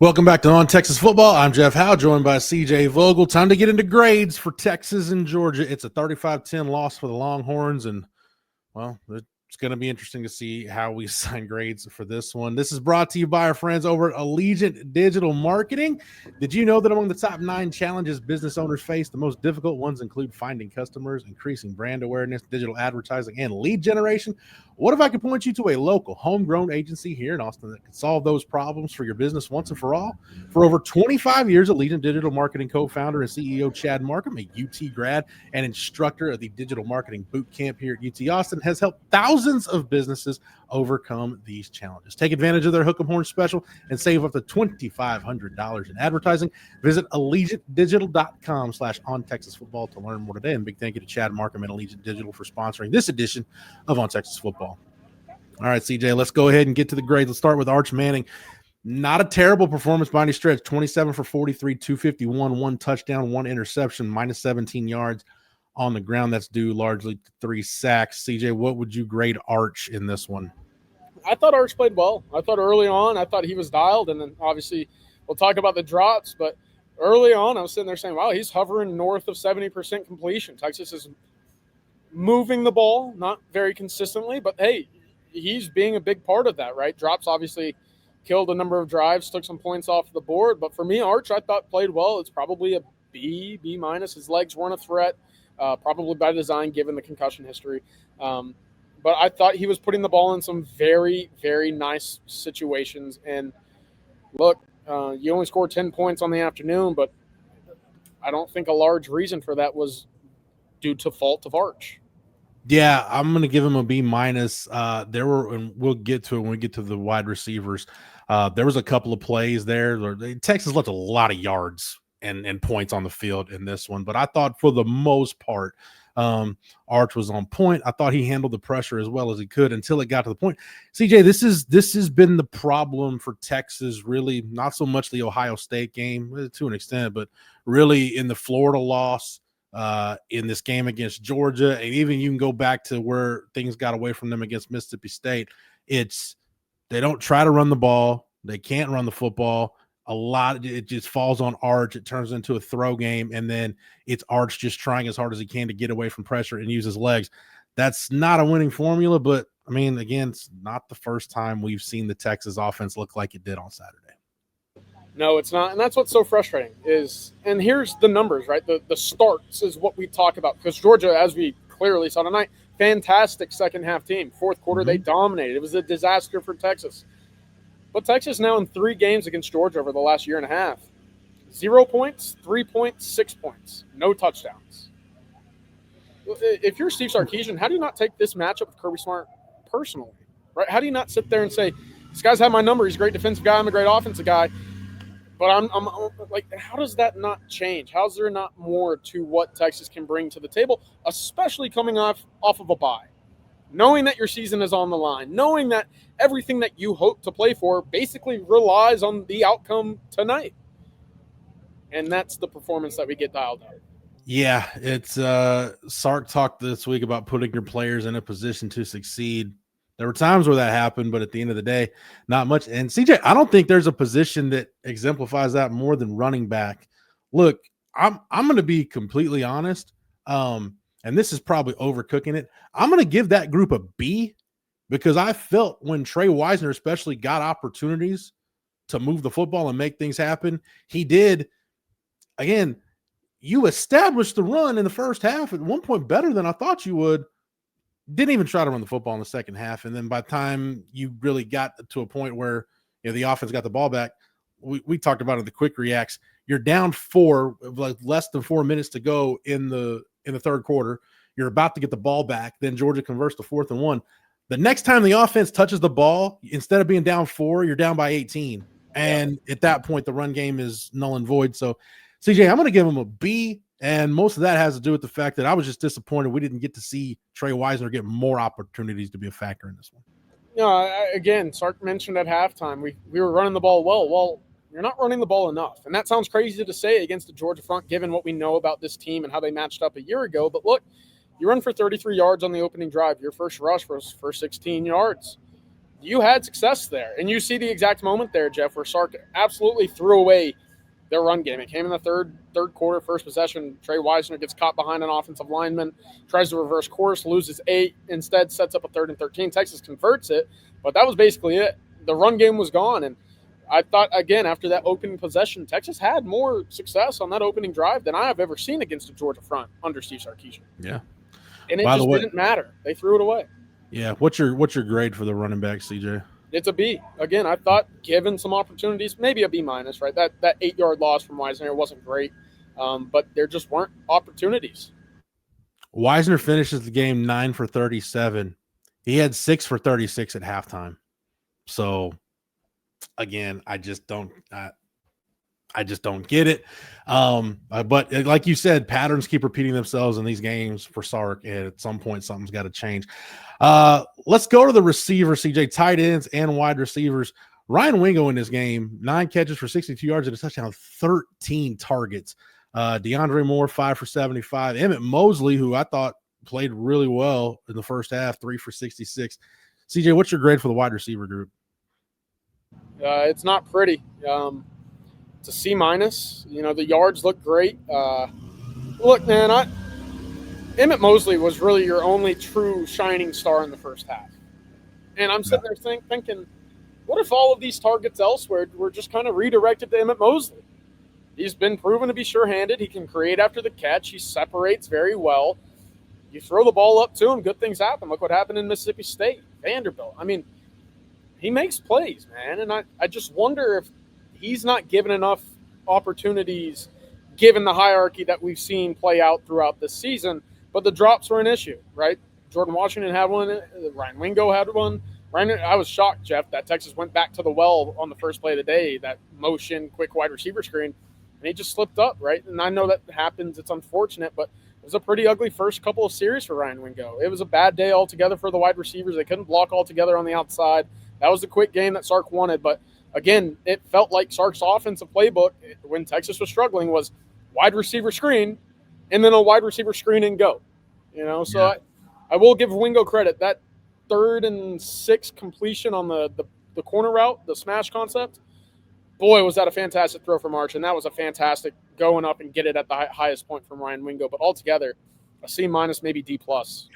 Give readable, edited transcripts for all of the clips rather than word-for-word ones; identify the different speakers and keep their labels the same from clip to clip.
Speaker 1: Welcome back to On Texas Football. I'm Jeff Howe, joined by CJ Vogel. Time to get into grades for Texas and Georgia. It's a 35-10 loss for the Longhorns, and, well, it's going to be interesting to see how we assign grades for this one. This is brought to you by our friends over at Allegiant Digital Marketing. Did you know that among the top 9 challenges business owners face, the most difficult ones include finding customers, increasing brand awareness, digital advertising, and lead generation? What if I could point you to a local homegrown agency here in Austin that could solve those problems for your business once and for all? For over 25 years, Allegiant Digital Marketing co-founder and CEO Chad Markham, a UT grad and instructor of the Digital Marketing Boot Camp here at UT Austin, has helped thousands of businesses overcome these challenges. Take advantage of their Hook 'em Horn special and save up to $2,500 in advertising. Visit AllegiantDigital.com/ontexasfootball to learn more today. And big thank you to Chad Markham and Allegiant Digital for sponsoring this edition of On Texas Football. All right, CJ, let's go ahead and get to the grades. Let's start with Arch Manning. Not a terrible performance by any stretch. 27 for 43, 251, 1 touchdown, 1 interception, minus 17 yards on the ground. That's due largely to 3 sacks. CJ, what would you grade Arch in this one?
Speaker 2: I thought Arch played well. I thought early on, I thought he was dialed, and then obviously we'll talk about the drops, but early on I was sitting there saying, wow, he's hovering north of 70% completion. Texas is moving the ball, not very consistently, but hey, he's being a big part of that, right? Drops obviously killed a number of drives, took some points off the board, but for me, Arch, I thought played well. It's probably a B minus. His legs weren't a threat, probably by design given the concussion history. But I thought he was putting the ball in some very, very nice situations. And look, you only scored 10 points on the afternoon, but I don't think a large reason for that was due to fault of Arch.
Speaker 1: Yeah, I'm going to give him a B minus. There were, and we'll get to it when we get to the wide receivers. There was a couple of plays there. Texas left a lot of yards and points on the field in this one, but I thought for the most part, Arch was on point. I thought he handled the pressure as well as he could until it got to the point. CJ, this has been the problem for Texas, really, not so much the Ohio State game to an extent, but really in the Florida loss, in this game against Georgia, and even you can go back to where things got away from them against Mississippi State. They don't try to run the ball. They can't run the football. It just falls on Arch. It turns into a throw game, and then it's Arch just trying as hard as he can to get away from pressure and use his legs. That's not a winning formula, but I mean, again, it's not the first time we've seen the Texas offense look like it did on Saturday.
Speaker 2: No, it's not, and that's what's so frustrating and here's the numbers, right? The starts is what we talk about, because Georgia, as we clearly saw tonight, fantastic second half team. Fourth quarter, They dominated. It was a disaster for Texas. But Texas now in 3 games against Georgia over the last year and a half, 0 points, 3 points, 6 points, no touchdowns. If you're Steve Sarkisian, how do you not take this matchup with Kirby Smart personally, right? How do you not sit there and say, this guy's had my number, he's a great defensive guy, I'm a great offensive guy, but I'm like, how does that not change? How's there not more to what Texas can bring to the table, especially coming off of a bye? Knowing that your season is on the line, knowing that everything that you hope to play for basically relies on the outcome tonight. And that's the performance that we get dialed up.
Speaker 1: Yeah, it's Sark talked this week about putting your players in a position to succeed. There were times where that happened, but at the end of the day, not much. And CJ, I don't think there's a position that exemplifies that more than running back. Look, I'm going to be completely honest. And this is probably overcooking it. I'm going to give that group a B, because I felt when Trey Wisner especially got opportunities to move the football and make things happen, he did. Again, you established the run in the first half at one point better than I thought you would. Didn't even try to run the football in the second half. And then by the time you really got to a point where the offense got the ball back, we talked about it, the quick reacts. You're down 4, like less than 4 minutes to go in the third quarter. You're about to get the ball back. Then Georgia converts to 4th and 1. The next time the offense touches the ball, instead of being down 4, you're down by 18. And at that point, the run game is null and void. So, CJ, I'm going to give him a B. And most of that has to do with the fact that I was just disappointed we didn't get to see Trey Wisner get more opportunities to be a factor in this one.
Speaker 2: Again, Sark mentioned at halftime, we were running the ball well. Well, you're not running the ball enough. And that sounds crazy to say against the Georgia front, given what we know about this team and how they matched up a year ago. But look, you run for 33 yards on the opening drive. Your first rush was for 16 yards. you had success there. And you see the exact moment there, Jeff, where Sark absolutely threw away their run game. It came in the third quarter, first possession. Trey Wisner gets caught behind an offensive lineman, tries to reverse course, loses 8, instead sets up a 3rd and 13. Texas converts it, but that was basically it. The run game was gone, and I thought, again, after that opening possession, Texas had more success on that opening drive than I have ever seen against a Georgia front under Steve Sarkisian.
Speaker 1: Yeah.
Speaker 2: And it just didn't matter. They threw it away.
Speaker 1: Yeah. What's your grade for the running back, CJ?
Speaker 2: It's a B. Again, I thought given some opportunities, maybe a B minus, right? That 8-yard loss from Wisner wasn't great, but there just weren't opportunities.
Speaker 1: Wisner finishes the game 9 for 37. He had 6 for 36 at halftime. So, again, I just don't get it. But like you said, patterns keep repeating themselves in these games for Sark, and at some point something's got to change. Let's go to the receiver, CJ, tight ends and wide receivers. Ryan Wingo in this game, 9 catches for 62 yards and a touchdown, 13 targets. DeAndre Moore, 5 for 75. Emmett Mosley, who I thought played really well in the first half, 3 for 66. CJ, what's your grade for the wide receiver group?
Speaker 2: It's not pretty. It's a C minus. The yards look great. Look, man, Emmett Mosley was really your only true shining star in the first half. And I'm sitting there thinking, what if all of these targets elsewhere were just kind of redirected to Emmett Mosley? He's been proven to be sure-handed. He can create after the catch. He separates very well. You throw the ball up to him, good things happen. Look what happened in Mississippi State, Vanderbilt. I mean, he makes plays, man. And I just wonder if he's not given enough opportunities given the hierarchy that we've seen play out throughout this season. But the drops were an issue, right? Jordan Washington had one. Ryan Wingo had one. I was shocked, Jeff, that Texas went back to the well on the first play of the day, that motion, quick wide receiver screen, and he just slipped up, right? And I know that happens. It's unfortunate, but it was a pretty ugly first couple of series for Ryan Wingo. It was a bad day altogether for the wide receivers. They couldn't block altogether on the outside. That was the quick game that Sark wanted, but again, it felt like Sark's offensive playbook when Texas was struggling was wide receiver screen and then a wide receiver screen and go. So yeah. I will give Wingo credit. That 3rd and 6 completion on the corner route, the smash concept, boy, was that a fantastic throw from Arch, and that was a fantastic going up and get it at the highest point from Ryan Wingo. But altogether, a C minus, maybe D plus.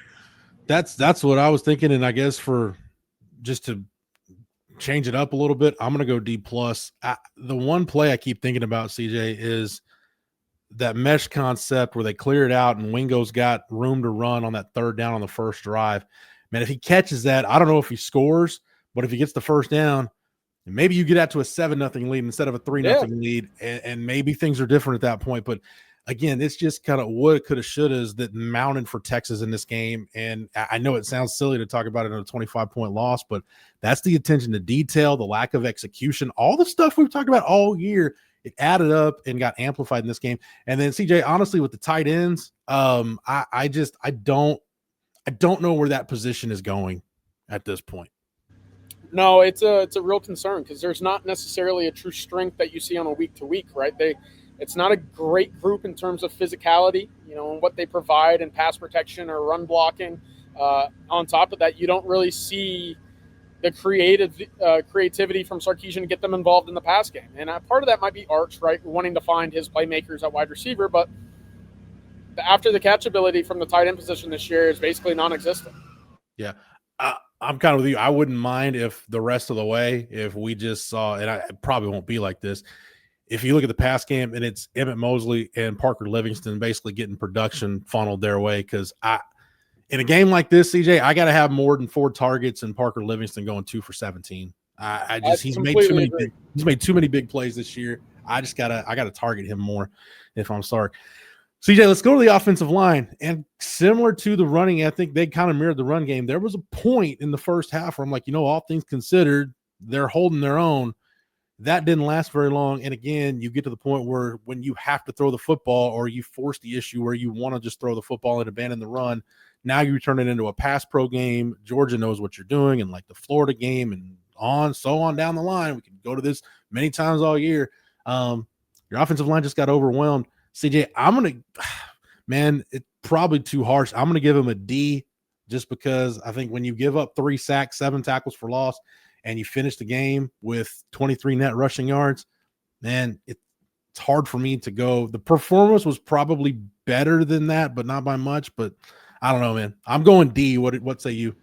Speaker 1: That's what I was thinking, and I guess for just to change it up a little bit, I'm going to go D plus. The one play I keep thinking about, CJ, is that mesh concept where they clear it out and Wingo's got room to run on that 3rd down on the first drive. Man, if he catches that, I don't know if he scores, but if he gets the first down, maybe you get out to a 7-0 lead instead of a 3-0 lead, and maybe things are different at that point. But again, it's just kind of what coulda, shouldas that mounted for Texas in this game. And I know it sounds silly to talk about it in a 25-point loss, but that's the attention to detail, the lack of execution, all the stuff we've talked about all year. It added up and got amplified in this game. And then CJ, honestly, with the tight ends, I don't know where that position is going at this point.
Speaker 2: No, it's a real concern because there's not necessarily a true strength that you see on a week to week, right? It's not a great group in terms of physicality, and what they provide in pass protection or run blocking. On top of that, you don't really see the creativity from Sarkisian to get them involved in the pass game. And part of that might be Arch, right, wanting to find his playmakers at wide receiver, but after the catch ability from the tight end position this year is basically non-existent.
Speaker 1: Yeah. I'm kind of with you. I wouldn't mind if the rest of the way, if we just saw, and it probably won't be like this, if you look at the pass game and it's Emmett Mosley and Parker Livingston basically getting production funneled their way, because in a game like this, CJ, I got to have more than 4 targets and Parker Livingston going 2 for 17. He's made too many big plays this year. I gotta target him more if I'm Sark. CJ, let's go to the offensive line. And similar to the running, I think they kind of mirrored the run game. There was a point in the first half where I'm like, all things considered, they're holding their own. That didn't last very long. And again, you get to the point where when you have to throw the football or you force the issue where you want to just throw the football and abandon the run, now you turn it into a pass pro game. Georgia knows what you're doing, and like the Florida game and on down the line. We can go to this many times all year. Your offensive line just got overwhelmed. CJ, it's probably too harsh. I'm going to give him a D just because I think when you give up 3 sacks, 7 tackles for loss, and you finish the game with 23 net rushing yards, man, it's hard for me to go. The performance was probably better than that, but not by much. But I don't know, man. I'm going D. What say you?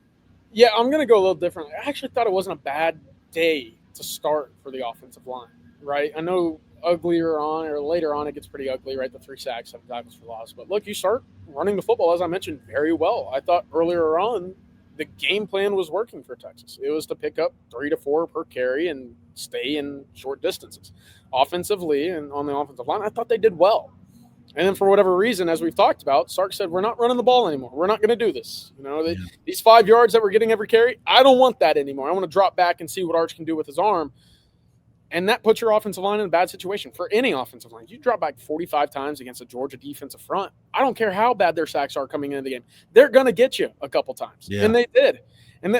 Speaker 2: Yeah, I'm going to go a little differently. I actually thought it wasn't a bad day to start for the offensive line, right? I know uglier on or later on it gets pretty ugly, right? The 3 sacks, 7 tackles for loss. But look, you start running the football, as I mentioned, very well. I thought earlier on the game plan was working for Texas. It was to pick up 3 to 4 per carry and stay in short distances. Offensively and on the offensive line, I thought they did well. And then for whatever reason, as we've talked about, Sark said, we're not running the ball anymore. We're not going to do this. These 5 yards that we're getting every carry, I don't want that anymore. I want to drop back and see what Arch can do with his arm. And that puts your offensive line in a bad situation for any offensive line. You drop back 45 times against a Georgia defensive front. I don't care how bad their sacks are coming into the game. They're going to get you a couple times. Yeah. And they did. And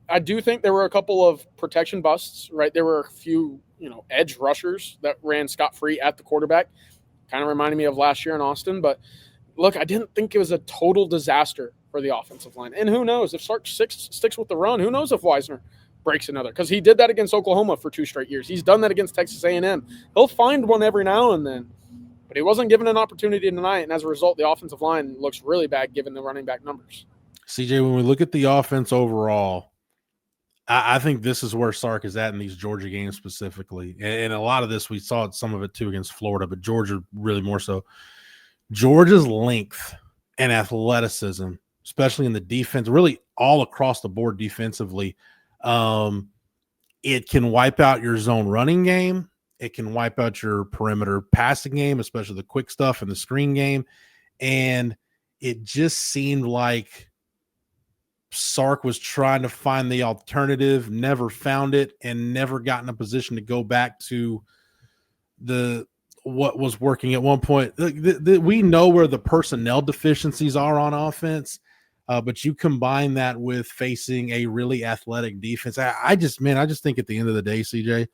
Speaker 2: I do think there were a couple of protection busts, right? There were a few, edge rushers that ran scot-free at the quarterback. Kind of reminded me of last year in Austin. But, look, I didn't think it was a total disaster for the offensive line. And who knows? If Sark sticks with the run, who knows if Weisner breaks another, because he did that against Oklahoma for 2 straight years. He's done that against Texas A&M. He'll find one every now and then, but he wasn't given an opportunity tonight, and as a result, the offensive line looks really bad given the running back numbers.
Speaker 1: CJ, when we look at the offense overall, I think this is where Sark is at in these Georgia games specifically, and a lot of this we saw some of it too against Florida, but Georgia really more so. Georgia's length and athleticism, especially in the defense, really all across the board defensively, it can wipe out your zone running game. It can wipe out your perimeter passing game, especially the quick stuff and the screen game. And it just seemed like Sark was trying to find the alternative, never found it, and never got in a position to go back to what was working at one point. We know where the personnel deficiencies are on offense. But you combine that with facing a really athletic defense. I just think at the end of the day, CJ,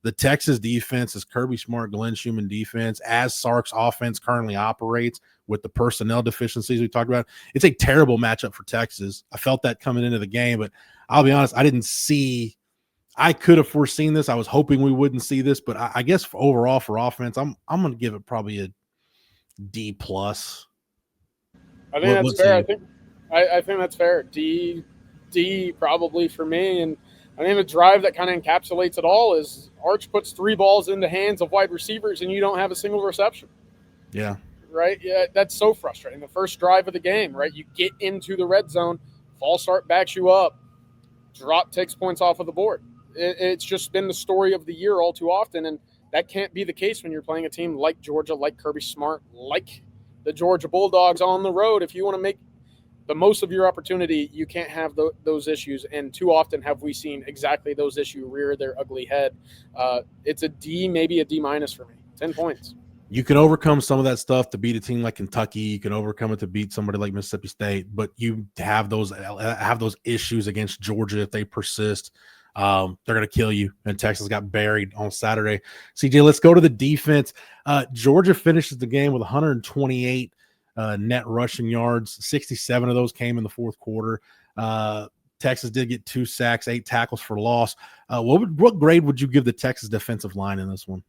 Speaker 1: the Texas defense is Kirby Smart, Glenn Schumann defense, as Sark's offense currently operates with the personnel deficiencies we talked about. It's a terrible matchup for Texas. I felt that coming into the game, but I'll be honest, I could have foreseen this. I was hoping we wouldn't see this, but I guess overall for offense, I'm going to give it probably a D plus.
Speaker 2: I think that's fair. I think that's fair. D probably for me. And I think the drive that kind of encapsulates it all is Arch puts 3 balls in the hands of wide receivers and you don't have a single reception.
Speaker 1: Yeah.
Speaker 2: Right? Yeah, that's so frustrating. The first drive of the game, right? You get into the red zone, false start backs you up, drop takes points off of the board. It's just been the story of the year all too often, and that can't be the case when you're playing a team like Georgia, like Kirby Smart, like the Georgia Bulldogs on the road. If you want to make the most of your opportunity, you can't have those issues, and too often have we seen exactly those issues rear their ugly head. It's a D, maybe a D minus for me. 10 points.
Speaker 1: You can overcome some of that stuff to beat a team like Kentucky. You can overcome it to beat somebody like Mississippi State, but you have those issues against Georgia if they persist. They're going to kill you, and Texas got buried on Saturday. CJ, let's go to the defense. Georgia finishes the game with 128 net rushing yards. 67 of those came in the fourth quarter. Texas did get 2 sacks, 8 tackles for loss. What grade would you give the Texas defensive line in this one?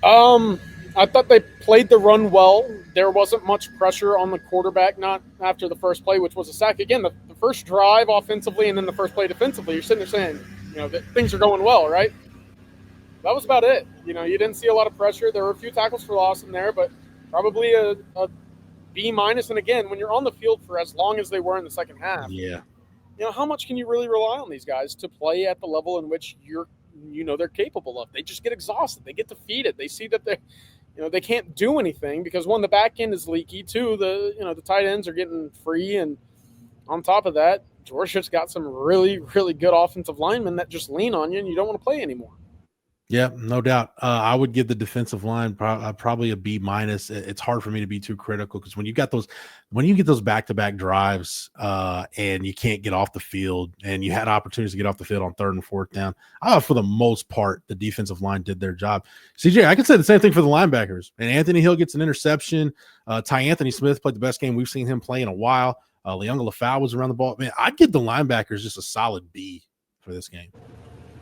Speaker 2: I thought they played the run well. There wasn't much pressure on the quarterback, not after the first play, which was a sack. Again, the first drive offensively and then the first play defensively, you're sitting there saying, that things are going well, right? That was about it. You didn't see a lot of pressure. There were a few tackles for loss in there, but probably a B minus. And again, when you're on the field for as long as they were in the second half, how much can you really rely on these guys to play at the level in which they're capable of? They just get exhausted. They get defeated. They see that they can't do anything because, one, the back end is leaky. 2, the tight ends are getting free. And on top of that, Georgia's got some really, really good offensive linemen that just lean on you and you don't want to play anymore.
Speaker 1: Yeah, no doubt. I would give the defensive line probably a B minus. It's hard for me to be too critical because when you get those back-to-back drives and you can't get off the field, and you had opportunities to get off the field on 3rd and 4th down, for the most part, the defensive line did their job. CJ, I could say the same thing for the linebackers. And Anthony Hill gets an interception. Ty Anthony Smith played the best game we've seen him play in a while. Leonga Lafau was around the ball. Man, I'd give the linebackers just a solid B for this game.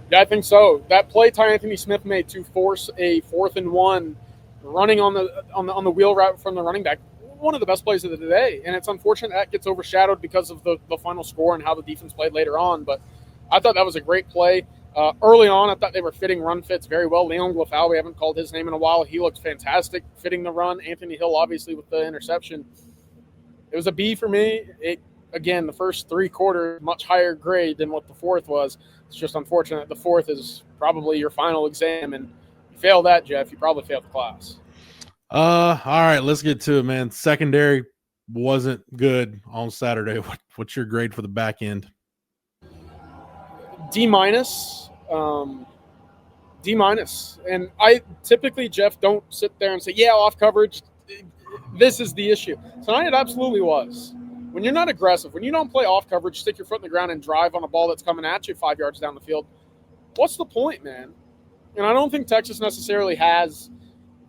Speaker 2: Yeah, I think so. That play Ty Anthony Smith made to force a 4th and 1 running on the wheel route from the running back, one of the best plays of the day. And it's unfortunate that gets overshadowed because of the final score and how the defense played later on. But I thought that was a great play. Early on, I thought they were fitting run fits very well. Leon Glafau, we haven't called his name in a while. He looks fantastic fitting the run. Anthony Hill, obviously, with the interception. It was a B for me. Again, the first 3 quarters, much higher grade than what the 4th was. It's just unfortunate the 4th is probably your final exam, and you fail that, Jeff, you probably failed the class.
Speaker 1: All right, let's get to it, man. Secondary wasn't good on Saturday. What's your grade for the back end?
Speaker 2: D minus. D minus. And I typically, Jeff, don't sit there and say, yeah, off coverage, this is the issue. Tonight it absolutely was. When you're not aggressive, when you don't play off coverage, stick your foot in the ground and drive on a ball that's coming at you 5 yards down the field, what's the point, man? And I don't think Texas necessarily has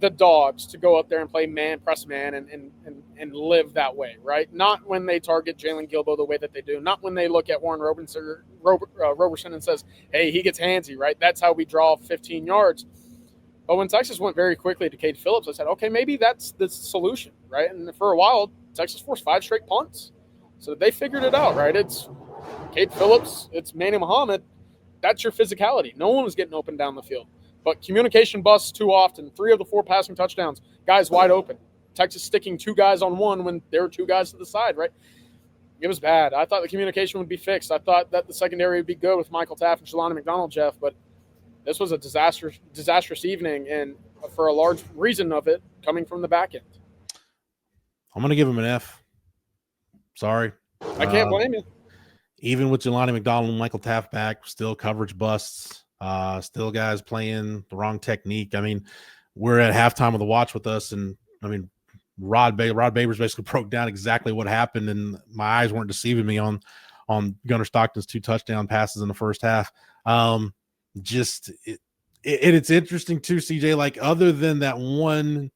Speaker 2: the dogs to go up there and play man, press man, and live that way, right? Not when they target Jalen Gilbo the way that they do. Not when they look at Warren Roberson and says, hey, he gets handsy, right? That's how we draw 15 yards. But when Texas went very quickly to Cade Phillips, I said, okay, maybe that's the solution, right? And for a while, Texas forced 5 straight punts. So they figured it out, right? It's Cade Phillips, it's Manny Muhammad. That's your physicality. No one was getting open down the field. But communication busts too often. 3 of the 4 passing touchdowns, guys wide open. Texas sticking 2 guys on 1 when there were 2 guys to the side, right? It was bad. I thought the communication would be fixed. I thought that the secondary would be good with Michael Taft and Jelani McDonald, Jeff, but this was a disastrous evening, and for a large reason of it coming from the back end.
Speaker 1: I'm going to give him an F. Sorry.
Speaker 2: I can't blame you.
Speaker 1: Even with Jelani McDonald and Michael Taft back, still coverage busts, still guys playing the wrong technique. I mean, we're at halftime of the watch with us, and, I mean, Rod Babers basically broke down exactly what happened, and my eyes weren't deceiving me on Gunnar Stockton's 2 touchdown passes in the first half. It's interesting too, CJ, like other than that one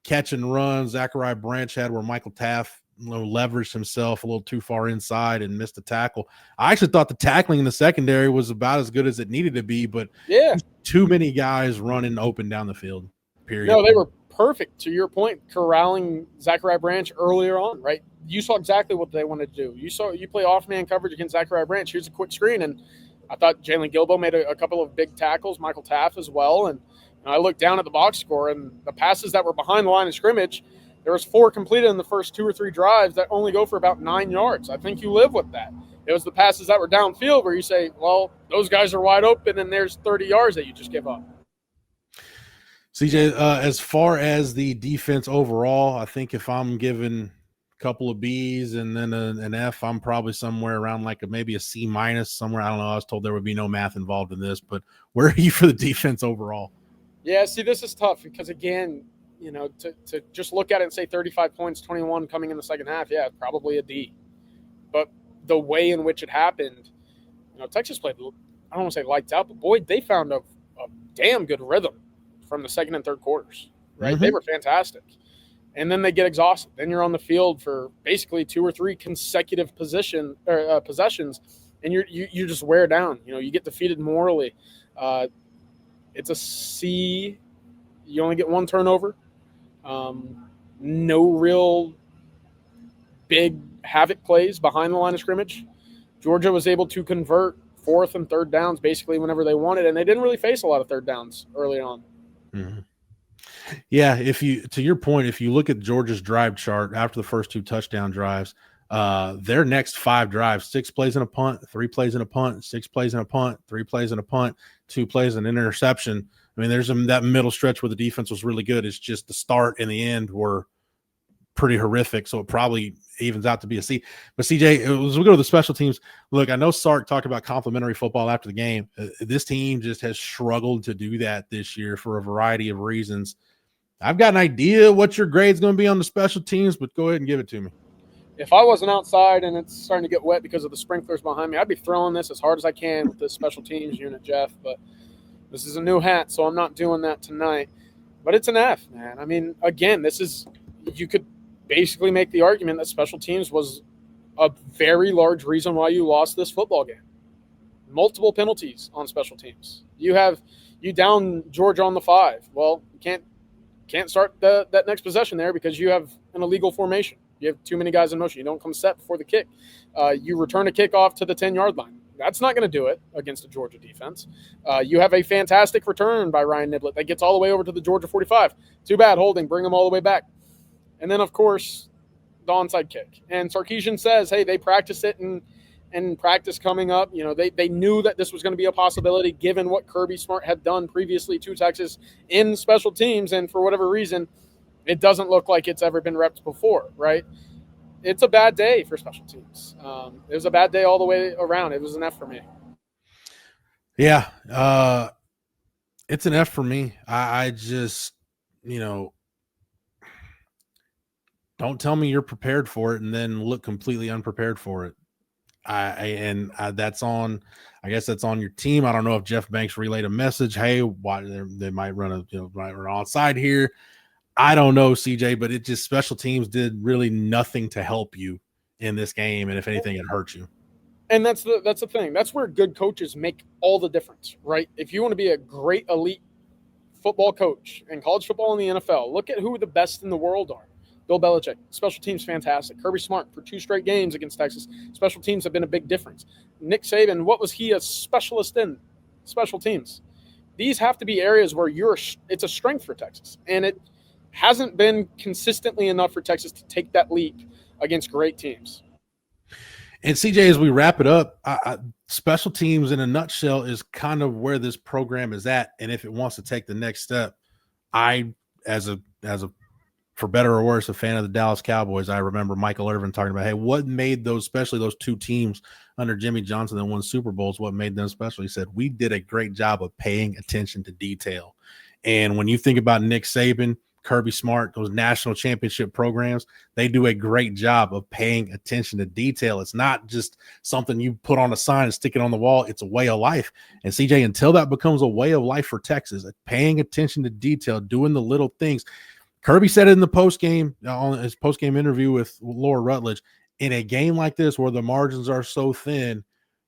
Speaker 1: catch and run Zachariah Branch had where Michael Taft leveraged himself a little too far inside and missed a tackle. I actually thought the tackling in the secondary was about as good as it needed to be, but
Speaker 2: yeah,
Speaker 1: too many guys running open down the field, period.
Speaker 2: No, they were perfect, to your point, corralling Zachariah Branch earlier on, right? You saw exactly what they wanted to do. You play off-man coverage against Zachariah Branch. Here's a quick screen, and I thought Jalen Gilbo made a couple of big tackles, Michael Taft as well, and I looked down at the box score, and the passes that were behind the line of scrimmage, there was 4 completed in the first 2 or 3 drives that only go for about 9 yards. I think you live with that. It was the passes that were downfield where you say, well, those guys are wide open, and there's 30 yards that you just give up.
Speaker 1: CJ, as far as the defense overall, I think if I'm given a couple of B's and then an F, I'm probably somewhere around like maybe a C minus somewhere. I don't know. I was told there would be no math involved in this, but where are you for the defense overall?
Speaker 2: Yeah, see, this is tough because, again, to just look at it and say 35 points, 21 coming in the second half, yeah, probably a D. But the way in which it happened, Texas played, I don't want to say lights out, but boy, they found a damn good rhythm from the second and third quarters, right? Mm-hmm. They were fantastic. And then they get exhausted. Then you're on the field for basically 2 or 3 consecutive possessions, and you just wear down. You get defeated morally. It's a C. You only get 1 turnover. No real big havoc plays behind the line of scrimmage. Georgia was able to convert 4th and 3rd downs basically whenever they wanted, and they didn't really face a lot of 3rd downs early on.
Speaker 1: Mm-hmm. Yeah, to your point, if you look at Georgia's drive chart after the first 2 touchdown drives, their next 5 drives, 6 plays and a punt, 3 plays and a punt, 6 plays and a punt, 3 plays and a punt, 2 plays and an interception. I mean, there's that middle stretch where the defense was really good. It's just the start and the end were pretty horrific. So it probably evens out to be a C. But CJ, as we go to the special teams, look, I know Sark talked about complimentary football after the game. This team just has struggled to do that this year for a variety of reasons. I've got an idea what your grade's going to be on the special teams, but go ahead and give it to me.
Speaker 2: If I wasn't outside and it's starting to get wet because of the sprinklers behind me, I'd be throwing this as hard as I can with this special teams unit, Jeff. But this is a new hat, so I'm not doing that tonight. But it's an F, man. I mean, again, you could basically make the argument that special teams was a very large reason why you lost this football game. Multiple penalties on special teams. You down Georgia on the 5. Well, you can't start that next possession there because you have an illegal formation. You have too many guys in motion. You don't come set before the kick. You return a kickoff to the 10-yard line. That's not going to do it against a Georgia defense. You have a fantastic return by Ryan Niblett that gets all the way over to the Georgia 45. Too bad, holding. Bring them all the way back. And then, of course, the onside kick. And Sarkisian says, hey, they practiced it and practice coming up. You know, they knew that this was going to be a possibility given what Kirby Smart had done previously to Texas in special teams. And for whatever reason, it doesn't look like it's ever been repped before, right? It's a bad day for special teams. It was a bad day all the way around. It was an F for me.
Speaker 1: Yeah, it's an F for me. I just, don't tell me you're prepared for it and then look completely unprepared for it. That's on, I guess that's on your team. I don't know if Jeff Banks relayed a message. Hey, why they might run onside here. I don't know, CJ, but it just special teams did really nothing to help you in this game, and if anything, it hurt you.
Speaker 2: And that's the thing. That's where good coaches make all the difference, right? If you want to be a great elite football coach in college football and the NFL, look at who the best in the world are. Bill Belichick, special teams fantastic. Kirby Smart for 2 straight games against Texas. Special teams have been a big difference. Nick Saban, what was he a specialist in? Special teams. These have to be areas where it's a strength for Texas, and it hasn't been consistently enough for Texas to take that leap against great teams.
Speaker 1: And CJ, as we wrap it up, special teams in a nutshell is kind of where this program is at. And if it wants to take the next step, as a for better or worse, a fan of the Dallas Cowboys, I remember Michael Irvin talking about, hey, what made those, especially those 2 teams under Jimmy Johnson that won Super Bowls, what made them special? He said, we did a great job of paying attention to detail. And when you think about Nick Saban, Kirby Smart, those national championship programs, they do a great job of paying attention to detail. It's not just something you put on a sign and stick it on the wall. It's a way of life. And CJ, until that becomes a way of life for Texas, paying attention to detail, doing the little things. Kirby said it in the on his post-game interview with Laura Rutledge, in a game like this where the margins are so thin,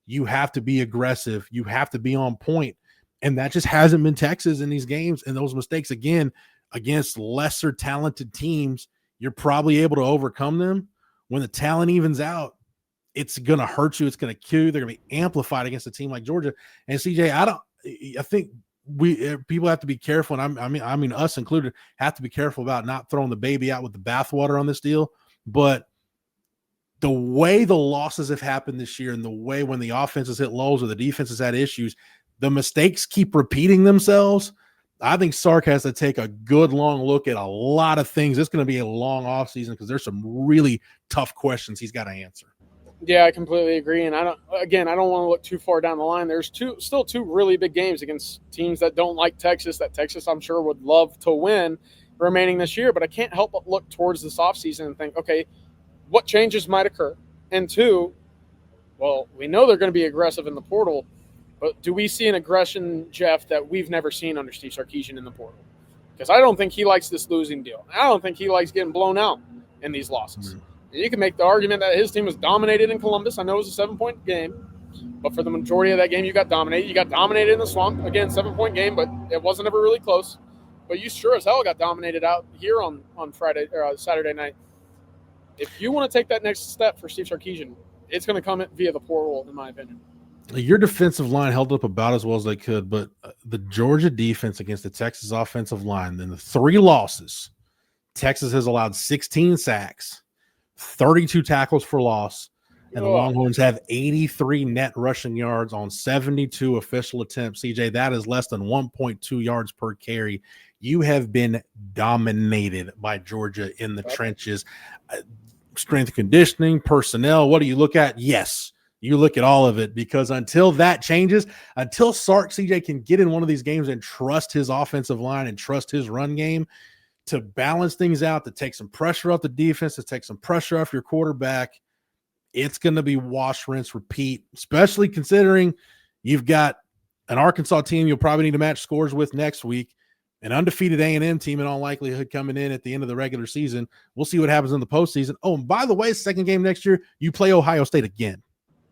Speaker 1: you have to be aggressive. You have to be on point. And that just hasn't been Texas in these games. And those mistakes, again, against lesser talented teams, you're probably able to overcome them. When the talent evens out, it's going to hurt you. It's going to kill you. They're going to be amplified against a team like Georgia. And CJ, I think people have to be careful. And I mean, us included, have to be careful about not throwing the baby out with the bathwater on this deal. But the way the losses have happened this year and the way when the offenses hit lows or the defense has had issues, the mistakes keep repeating themselves. I think Sark has to take a good long look at a lot of things. It's going to be a long offseason because there's some really tough questions he's got to answer.
Speaker 2: Yeah, I completely agree. And I don't want to look too far down the line. There's still two really big games against teams that don't like Texas, that Texas I'm sure would love to win remaining this year. But I can't help but look towards this offseason and think, okay, what changes might occur? And 2, well, we know they're going to be aggressive in the portal. But do we see an aggression, Jeff, that we've never seen under Steve Sarkisian in the portal? Because I don't think he likes this losing deal. I don't think he likes getting blown out in these losses. Mm-hmm. And you can make the argument that his team was dominated in Columbus. I know it was a 7-point game. But for the majority of that game, you got dominated. You got dominated in the Swamp. Again, 7-point game, but it wasn't ever really close. But you sure as hell got dominated out here on Friday or Saturday night. If you want to take that next step for Steve Sarkisian, it's going to come via the portal, in my opinion.
Speaker 1: Your defensive line held up about as well as they could, but the Georgia defense against the Texas offensive line, then the 3 losses, Texas has allowed 16 sacks, 32 tackles for loss, And the Longhorns have 83 net rushing yards on 72 official attempts. CJ, that is less than 1.2 yards per carry. You have been dominated by Georgia in the trenches. Strength conditioning, personnel, what do you look at? Yes, you look at all of it, because until that changes, until Sark CJ can get in one of these games and trust his offensive line and trust his run game to balance things out, to take some pressure off the defense, to take some pressure off your quarterback, it's going to be wash, rinse, repeat, especially considering you've got an Arkansas team you'll probably need to match scores with next week, an undefeated A&M team in all likelihood coming in at the end of the regular season. We'll see what happens in the postseason. Oh, and by the way, second game next year, you play Ohio State again.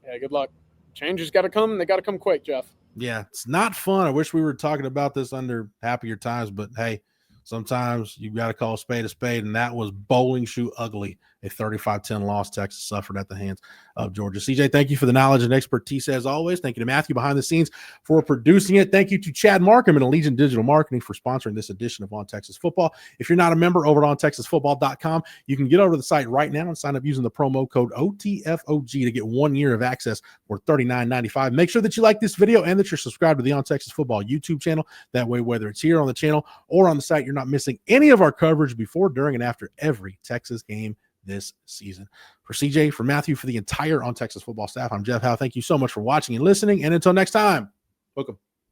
Speaker 2: Yeah, good luck. Changes got to come. They got to come quick, Jeff.
Speaker 1: Yeah, it's not fun. I wish we were talking about this under happier times, but hey, sometimes you got to call a spade, and that was bowling shoe ugly. A 35-10 loss Texas suffered at the hands of Georgia. CJ, thank you for the knowledge and expertise as always. Thank you to Matthew behind the scenes for producing it. Thank you to Chad Markham and Allegiant Digital Marketing for sponsoring this edition of On Texas Football. If you're not a member over at ontexasfootball.com, you can get over to the site right now and sign up using the promo code OTFOG to get 1 year of access for $39.95. Make sure that you like this video and that you're subscribed to the On Texas Football YouTube channel. That way, whether it's here on the channel or on the site, you're not missing any of our coverage before, during, and after every Texas game this season. For CJ, for Matthew, for the entire On Texas Football staff, I'm Jeff Howe. Thank you so much for watching and listening. And until next time, welcome.